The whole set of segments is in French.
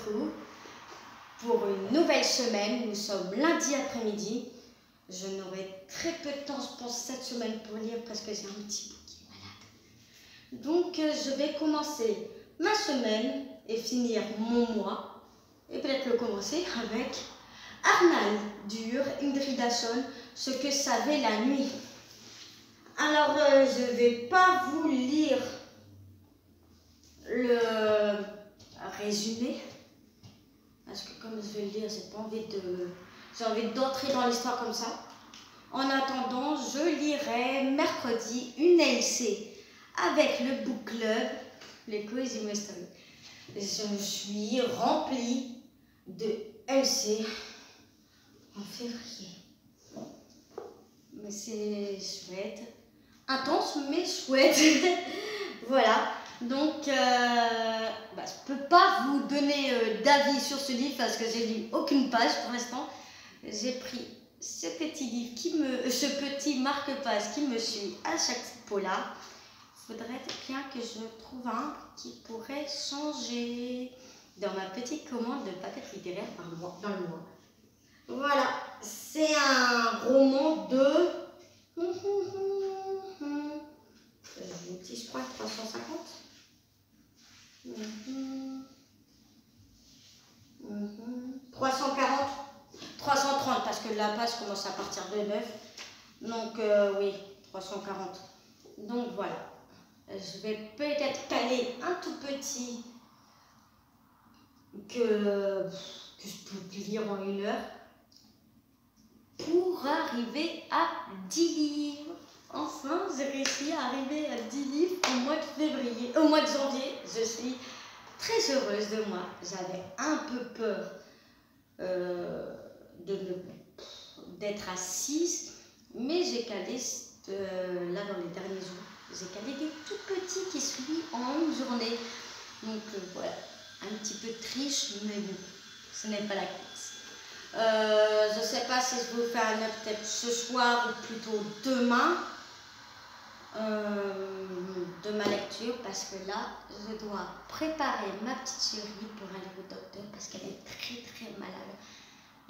coup pour une nouvelle semaine. Nous sommes lundi après-midi. Je n'aurai très peu de temps, je pense, cette semaine pour lire parce que j'ai un petit bout qui est malade. Donc, je vais commencer ma semaine et finir mon mois. Et peut-être le commencer avec Arnald Dur, Ingrid Asson, Ce que savait la nuit. Alors, je ne vais pas vous lire le résumé, parce que comme je vais le lire, j'ai envie d'entrer dans l'histoire comme ça. En attendant, je lirai mercredi une LC avec le book club, les Cozy Mystery. Je suis remplie de LC en février. Mais c'est chouette. Intense, mais chouette. Voilà. Donc, je ne peux pas vous donner d'avis sur ce livre parce que j'ai lu aucune page pour l'instant. J'ai pris ce petit marque-page qui me suit à chaque pot-là. Il faudrait bien que je trouve un qui pourrait changer dans ma petite commande de paquets littéraires dans le mois. Voilà, c'est un roman de... je crois 350. 340, 330 parce que la page commence à partir de 9. Donc oui, 340. Donc voilà. Je vais peut-être caler un tout petit que je peux lire en 1 heure pour arriver à 10 livres. Enfin, j'ai réussi à arriver à 10 livres au mois de janvier. Je suis très heureuse de moi. J'avais un peu peur d'être à 6, mais j'ai calé là dans les derniers jours. J'ai calé des tout petits qui se lient en une journée. Donc voilà, un petit peu de triche, mais bon, ce n'est pas la course. Je ne sais pas si je vous fais un update ce soir ou plutôt demain de ma lecture, parce que là, je dois préparer ma petite chérie pour aller au docteur parce qu'elle est très très malade.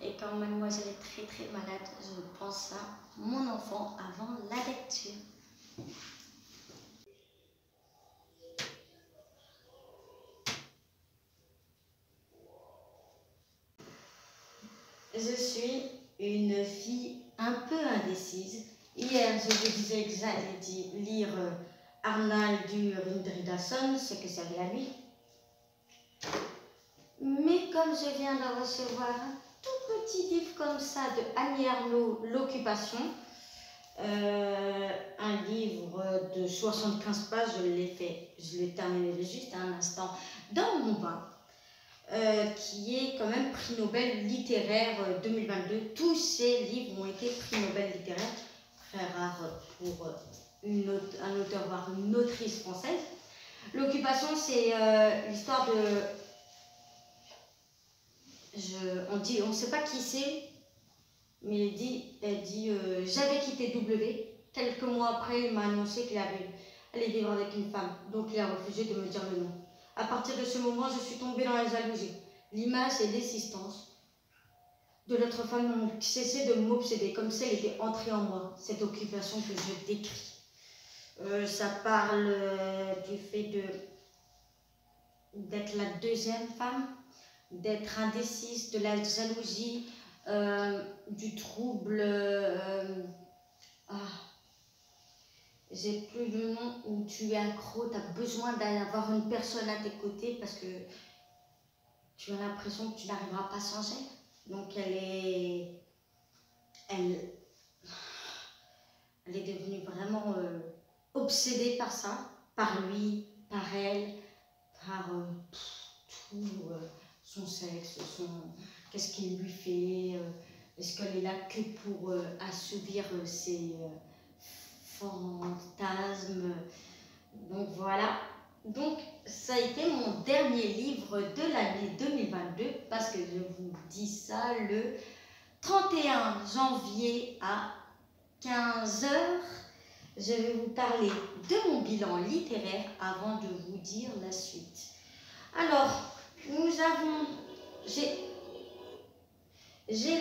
Et quand mademoiselle est très très malade, je pense à mon enfant avant la lecture. Je suis une fille un peu indécise. Hier, je vous disais que j'allais lire Arnald Dur, Ingrid Asson, Ce que savait la nuit. Mais comme je viens de recevoir un tout petit livre comme ça de Annie Ernaux, L'Occupation, un livre de 75 pages, je l'ai terminé juste à un instant dans mon bain, qui est quand même prix Nobel littéraire 2022. Tous ces livres ont été prix Nobel littéraire, très rare pour un auteur voire une autrice française. L'Occupation, c'est l'histoire de... on ne sait pas qui c'est, mais elle dit j'avais quitté W. Quelques mois après, il m'a annoncé qu'il allait vivre avec une femme. Donc il a refusé de me dire le nom. À partir de ce moment, je suis tombée dans la jalousie. L'image et l'existence de l'autre femme n'ont cessé de m'obséder, comme si elle était entrée en moi. Cette occupation que je décris. Ça parle du fait d'être la deuxième femme, d'être indécise, de la jalousie, du trouble. J'ai plus le nom, où tu es accro, tu as besoin d'avoir une personne à tes côtés parce que tu as l'impression que tu n'arriveras pas sans elle. Donc elle est devenue vraiment obsédée par ça, par lui, par elle, par tout, son sexe, qu'est-ce qu'il lui fait, est-ce qu'elle est là que pour assouvir ses fantasmes. Donc voilà. Donc ça a été mon dernier livre de l'année 2022 parce que je vous dis ça le 31 janvier à 15 h. Je vais vous parler de mon bilan littéraire avant de vous dire la suite. Alors, nous avons j'ai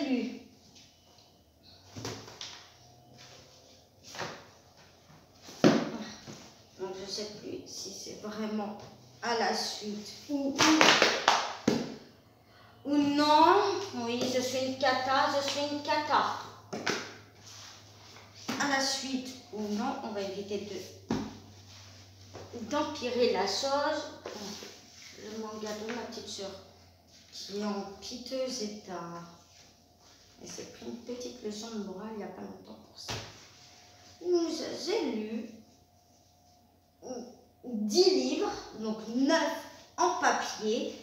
lu donc je sais plus si c'est vraiment à la suite ou non. Oui, je suis une cata, à la suite ou non. On va éviter d'empirer la chose. Le manga de ma petite soeur qui est en piteux état. Elle s'est pris une petite leçon de morale il n'y a pas longtemps pour ça. J'ai lu 10 livres, donc 9 en papier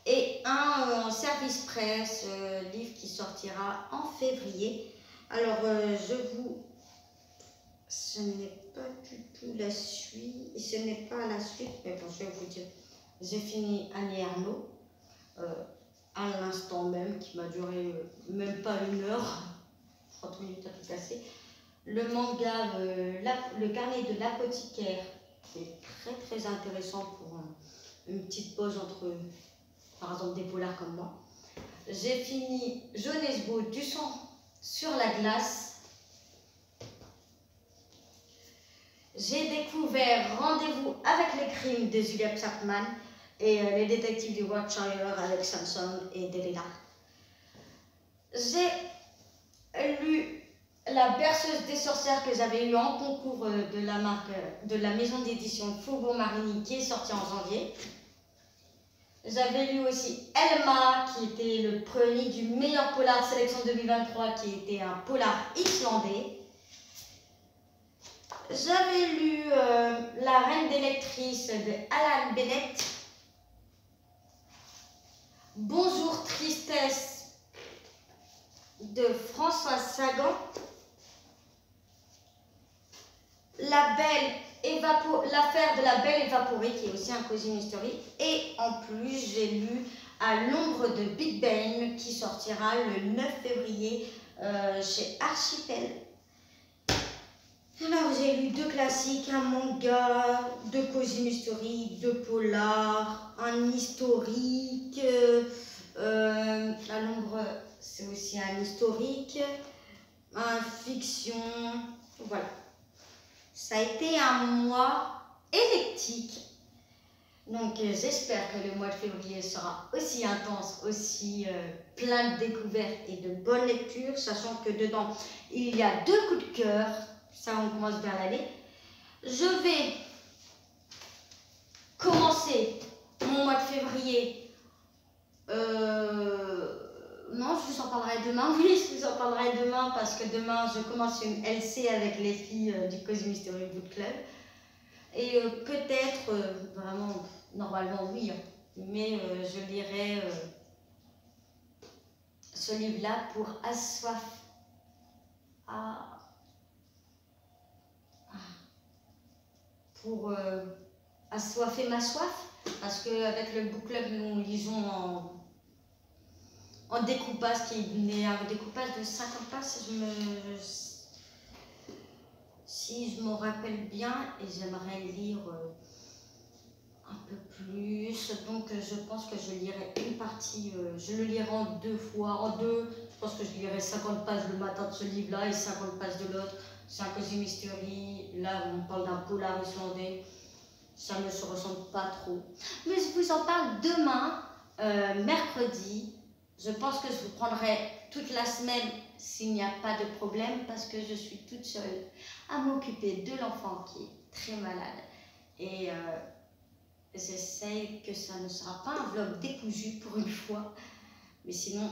et un en service presse, livre qui sortira en février. Alors, ce n'est pas du tout la suite, ce n'est pas la suite, mais bon, je vais vous dire, j'ai fini Annie Ernaux, à l'instant même, qui m'a duré même pas 1 heure, 30 minutes à tout casser. Le manga, le carnet de l'apothicaire, qui est très très intéressant pour une petite pause entre, par exemple, des polars comme moi. J'ai fini Jonesbo, du sang sur la glace. J'ai découvert Rendez-vous avec les crimes de Julia Chapman et les détectives du Watchfire avec Samson et Delilah. J'ai lu La berceuse des sorcières que j'avais eu en concours de la maison d'édition Faubourg Marigny qui est sortie en janvier. J'avais lu aussi Elma qui était le premier du meilleur polar sélection 2023 qui était un polar islandais. J'avais lu La Reine des lectrices de Alan Bennett. Bonjour Tristesse de François Sagan. L'affaire de la Belle évaporée qui est aussi un cosy mystery. Et en plus j'ai lu À l'ombre de Big Ben qui sortira le 9 février chez Archipel. Alors j'ai lu 2 classiques, un manga, 2 cosy mystery, 2 polars, un historique, À l'ombre c'est aussi un historique, un fiction, voilà. Ça a été un mois électrique, donc j'espère que le mois de février sera aussi intense, aussi plein de découvertes et de bonnes lectures, sachant que dedans il y a 2 coups de cœur. Ça, on commence vers l'année. Je vais commencer mon mois de février. Non, je vous en parlerai demain. Oui, je vous en parlerai demain parce que demain, je commence une LC avec les filles du Cosy Mystery Book Club. Et peut-être, vraiment, normalement, oui, hein, mais je lirai ce livre-là pour assoiffer ma soif, parce qu'avec le book club nous lisons en découpage qui est un découpage de 50 pages si je me rappelle bien, et j'aimerais lire un peu plus, donc je pense que je lirai une partie, je le lirai en 2 fois, je pense que je lirai 50 pages le matin de ce livre là et 50 pages de l'autre. C'est un cosy mystery, là on parle d'un polar islandais, ça ne se ressemble pas trop, mais je vous en parle demain, mercredi. Je pense que je vous prendrai toute la semaine s'il n'y a pas de problème, parce que je suis toute seule à m'occuper de l'enfant qui est très malade, et j'essaye que ça ne sera pas un vlog décousu pour une fois, mais sinon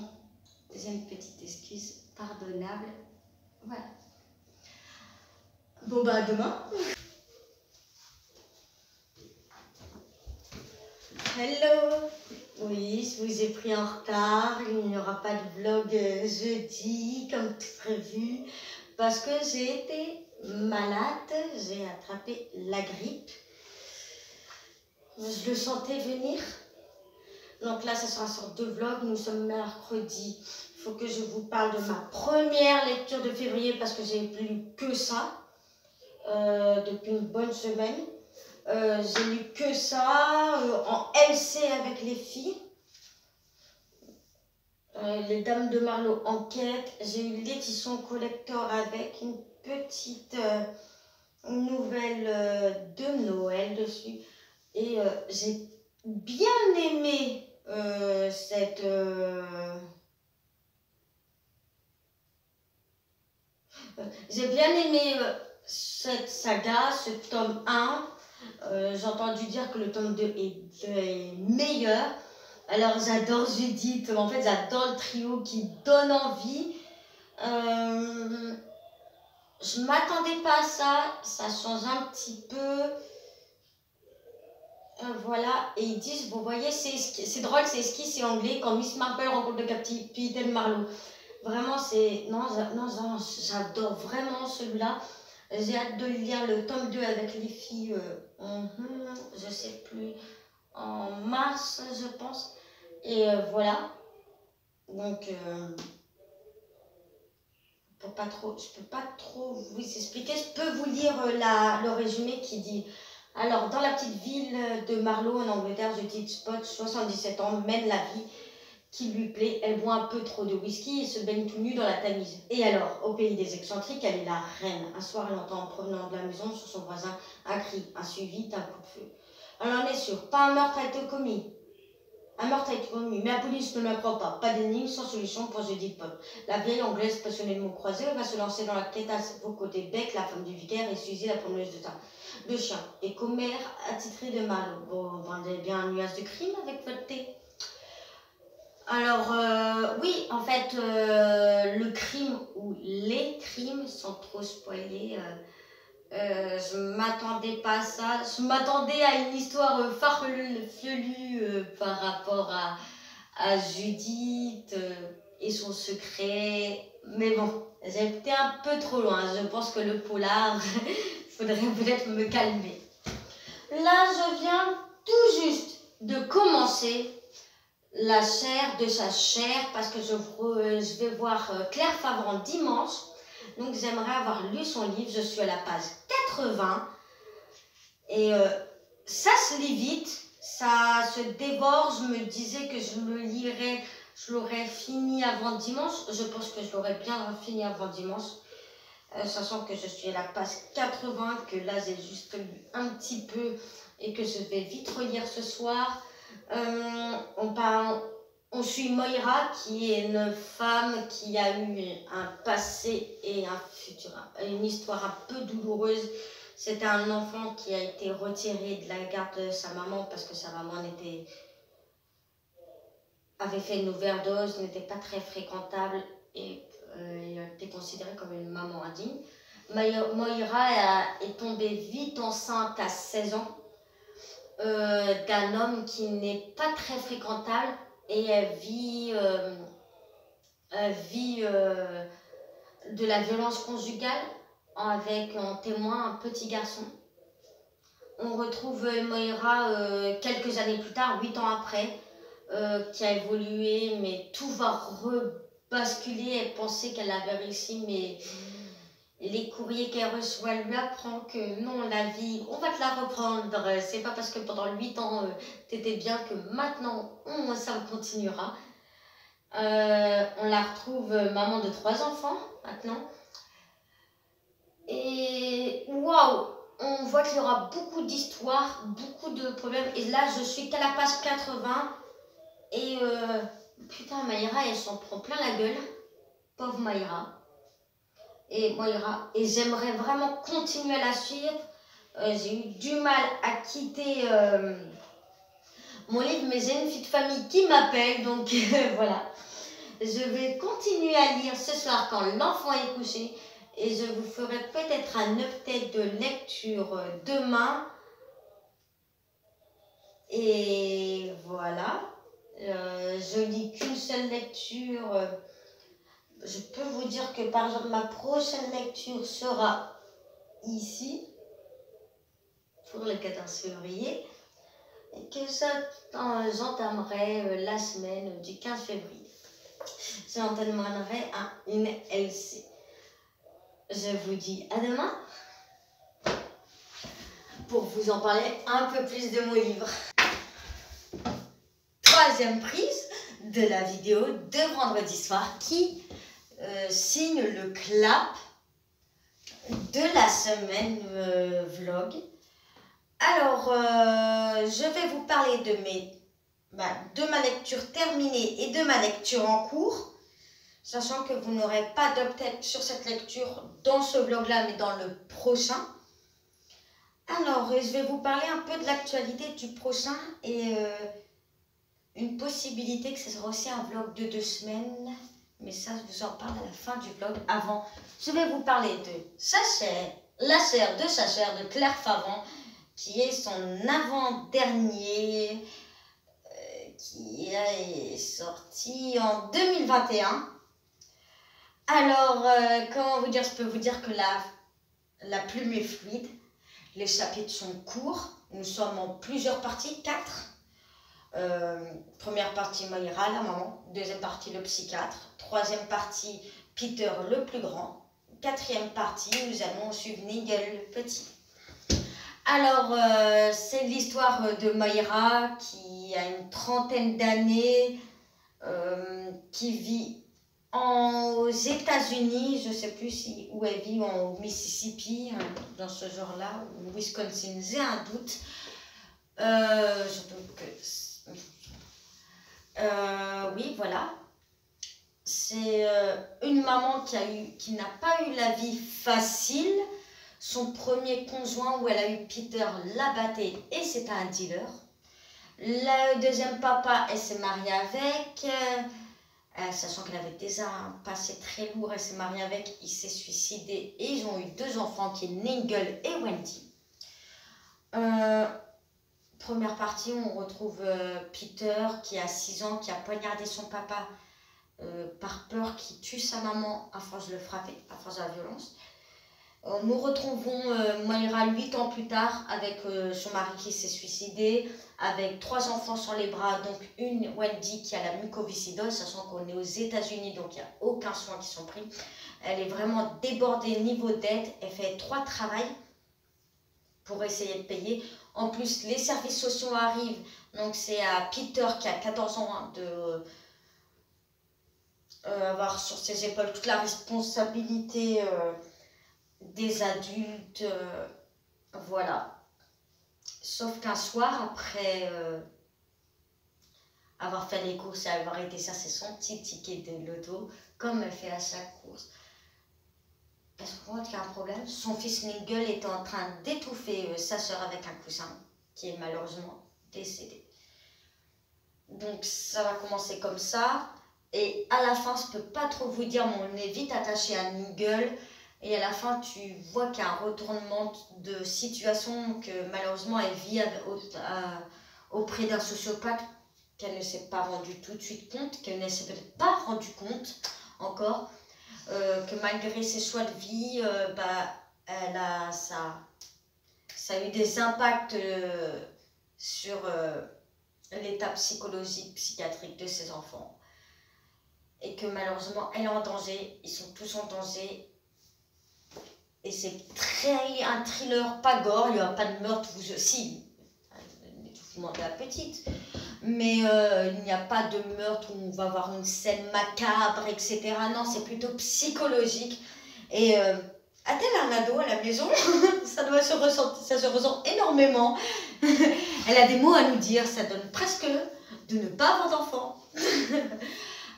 j'ai une petite excuse pardonnable. Voilà. Bon bah à demain. Hello. Oui, je vous ai pris en retard, il n'y aura pas de vlog jeudi comme prévu parce que j'ai été malade, j'ai attrapé la grippe. Je le sentais venir. Donc là, ça sera sur 2 vlogs, nous sommes mercredi. Il faut que je vous parle de ma première lecture de février parce que j'ai lu que ça depuis une bonne semaine. J'ai lu que ça en LC avec les filles. Les Dames de Marlowe en quête. J'ai eu l'édition collector avec une petite nouvelle de Noël dessus. Et j'ai bien aimé cette... j'ai bien aimé cette saga, ce tome 1. J'ai entendu dire que le tome 2 est meilleur. Alors j'adore Judith, en fait j'adore le trio qui donne envie. Je m'attendais pas à ça, ça change un petit peu. Voilà, et ils disent, vous voyez, c'est drôle, c'est esquisse, c'est anglais, quand Miss Marple rencontre le capitaine Marlowe. Vraiment, c'est... Non, j'adore vraiment celui-là. J'ai hâte de lire le tome 2 avec les filles, je sais plus, en mars, je pense. Et voilà. Donc, je peux pas trop vous expliquer. Je peux vous lire le résumé qui dit: alors, dans la petite ville de Marlowe en Angleterre, Judith Spot, 77 ans, mène la vie qui lui plaît. Elle boit un peu trop de whisky et se baigne tout nu dans la Tamise. Et alors, au pays des excentriques, elle est la reine. Un soir, elle entend en provenant de la maison sur son voisin un cri, un suivi d'un coup de feu. Elle en est sûre, pas un meurtre a été commis. Un meurtre a été commis, mais la police ne la croit pas. Pas d'énigme sans solution pour Judith Pop. La vieille anglaise passionnée de mots croisés va se lancer dans la quête à vos côtés. Beck, la femme du vicaire, et Suzy, la promeneuse de chiens. Et Comer, attitré de mal. Vous vendez bien un nuage de crime avec votre thé? Alors, oui, en fait, le crime ou les crimes, sans trop spoiler, je m'attendais pas à ça. Je m'attendais à une histoire farfelue par rapport à Judith et son secret. Mais bon, j'ai été un peu trop loin. Je pense que le polar, il faudrait peut-être me calmer. Là, je viens tout juste de commencer la chair de sa chair parce que je vais voir Claire Favran dimanche. Donc j'aimerais avoir lu son livre. Je suis à la page 80 et ça se lit vite, ça se dévore. Je me disais que je le lirais, je l'aurais fini avant dimanche. Je pense que je l'aurais bien fini avant dimanche, sachant que je suis à la page 80, que là j'ai juste lu un petit peu et que je vais vite relire ce soir. On suit Moira, qui est une femme qui a eu un passé et un futur, une histoire un peu douloureuse. C'était un enfant qui a été retiré de la garde de sa maman parce que sa maman avait fait une overdose, n'était pas très fréquentable et était considérée comme une maman indigne. Moira est tombée vite enceinte à 16 ans. D'un homme qui n'est pas très fréquentable et elle vit de la violence conjugale avec en témoin un petit garçon. On retrouve Moira quelques années plus tard, 8 ans après, qui a évolué, mais tout va rebasculer. Elle pensait qu'elle avait réussi, mais les courriers qu'elle reçoit lui apprend que non, la vie, on va te la reprendre. C'est pas parce que pendant 8 ans, t'étais bien que maintenant, ça continuera. On la retrouve maman de 3 enfants, maintenant. Et waouh, on voit qu'il y aura beaucoup d'histoires, beaucoup de problèmes. Et là, je suis qu'à la page 80. Et putain, Maïra, elle s'en prend plein la gueule. Pauvre Maïra. Et j'aimerais vraiment continuer à la suivre. J'ai eu du mal à quitter mon livre, mais j'ai une fille de famille qui m'appelle, donc voilà. Je vais continuer à lire ce soir quand l'enfant est couché et je vous ferai peut-être un update de lecture demain. Et voilà. Je lis qu'une seule lecture. Je peux vous dire que par exemple ma prochaine lecture sera ici pour le 14 février et que j'entamerai la semaine du 15 février. J'entamerai une LC. Je vous dis à demain pour vous en parler un peu plus de mon livre. Troisième prise de la vidéo de vendredi soir qui signe le clap de la semaine vlog. Alors, je vais vous parler de ma lecture terminée et de ma lecture en cours, sachant que vous n'aurez pas d'update sur cette lecture dans ce vlog-là, mais dans le prochain. Alors, je vais vous parler un peu de l'actualité du prochain et une possibilité que ce sera aussi un vlog de 2 semaines. Mais ça, je vous en parle à la fin du vlog. Avant, je vais vous parler de La Chair de Chachère de Claire Favant, qui est son avant-dernier, qui est sorti en 2021. Alors, comment vous dire, je peux vous dire que la plume est fluide. Les chapitres sont courts. Nous sommes en plusieurs parties, 4. Première partie, Moira, la maman. Deuxième partie, le psychiatre. Troisième partie, Peter, le plus grand. Quatrième partie, nous allons suivre Nigel, le petit. Alors, c'est l'histoire de Moira qui a une trentaine d'années, qui vit aux États-Unis, je ne sais plus où elle vit, au Mississippi, dans ce genre-là, ou Wisconsin, j'ai un doute. Oui, voilà. C'est une maman qui n'a pas eu la vie facile. Son premier conjoint, où elle a eu Peter, l'a batté et c'était un dealer. Le deuxième papa, elle s'est mariée avec... sachant qu'elle avait déjà un passé très lourd, elle s'est mariée avec, il s'est suicidé et ils ont eu 2 enfants qui est Nigel et Wendy. Première partie, on retrouve Peter qui a 6 ans, qui a poignardé son papa par peur qu'il tue sa maman à force de le frapper, à force de la violence. Nous retrouvons Moira 8 ans plus tard avec son mari qui s'est suicidé, avec 3 enfants sur les bras, donc une Wendy qui a la mucoviscidose, sachant qu'on est aux États-Unis, donc il n'y a aucun soin qui sont pris. Elle est vraiment débordée niveau dette, elle fait 3 travails pour essayer de payer. En plus, les services sociaux arrivent, donc c'est à Peter qui a 14 ans de avoir sur ses épaules toute la responsabilité des adultes, voilà. Sauf qu'un soir, après avoir fait les courses et avoir été chercher son petit ticket de loto, comme elle fait à chaque course, elle se rend compte qu'il y a un problème. Son fils Nigel est en train d'étouffer sa soeur avec un coussin, qui est malheureusement décédé. Donc ça va commencer comme ça. Et à la fin, je ne peux pas trop vous dire, mais on est vite attaché à Nigel. Et à la fin, tu vois qu'il y a un retournement de situation, que malheureusement, elle vit auprès d'un sociopathe qu'elle ne s'est pas rendu tout de suite compte, qu'elle ne s'est peut-être pas rendu compte encore, que malgré ses choix de vie, ça a eu des impacts sur l'état psychologique, psychiatrique de ses enfants. Et que malheureusement, elle est en danger, ils sont tous en danger. Et c'est un thriller pas gore, il n'y aura pas de meurtre, si, l'étouffement de la petite, mais il n'y a pas de meurtre où on va avoir une scène macabre, etc. Non, c'est plutôt psychologique. Et a-t-elle un ado à la maison? Ça se ressent énormément. Elle a des mots à nous dire, ça donne presque de ne pas avoir d'enfant.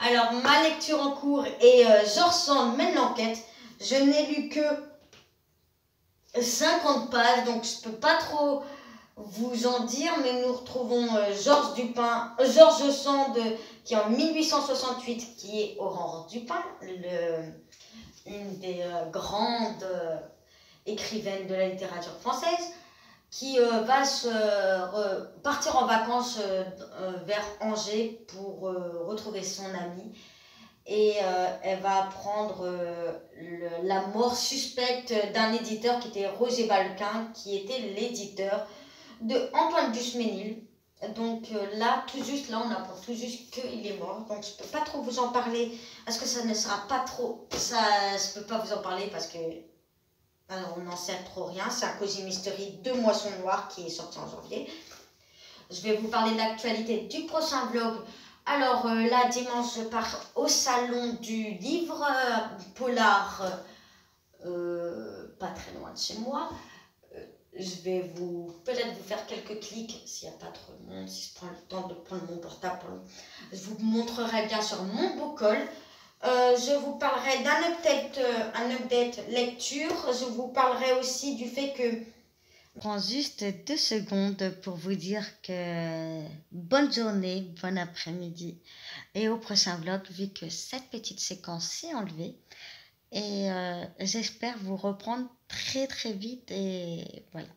Alors, ma lecture en cours est George Sand mène l'enquête. Je n'ai lu que 50 pages, donc je ne peux pas trop vous en dire, mais nous retrouvons George Sand, qui est en 1868, qui est Aurore Dupin, une des grandes écrivaines de la littérature française, qui va partir en vacances vers Angers pour retrouver son ami. Et elle va apprendre la mort suspecte d'un éditeur qui était Roger Balquin, qui était l'éditeur de Antoine Ducménil. Donc là, on apprend tout juste qu'il est mort. Donc je ne peux pas trop vous en parler, parce que ça ne sera pas trop... je ne peux pas vous en parler parce que on n'en sait trop rien. C'est un Cozy Mystery de Moisson Noire qui est sorti en janvier. Je vais vous parler de l'actualité du prochain vlog Alors, là, dimanche, je pars au salon du livre polar, pas très loin de chez moi. Je vais peut-être vous faire quelques clics s'il n'y a pas trop de monde, si je prends le temps de prendre mon portable. Je vous montrerai bien sûr mon beau col. Je vous parlerai un update lecture. Je vous parlerai aussi du fait que... Je prends juste 2 secondes pour vous dire que bonne journée, bon après-midi et au prochain vlog, vu que cette petite séquence s'est enlevée. Et j'espère vous reprendre très très vite et voilà.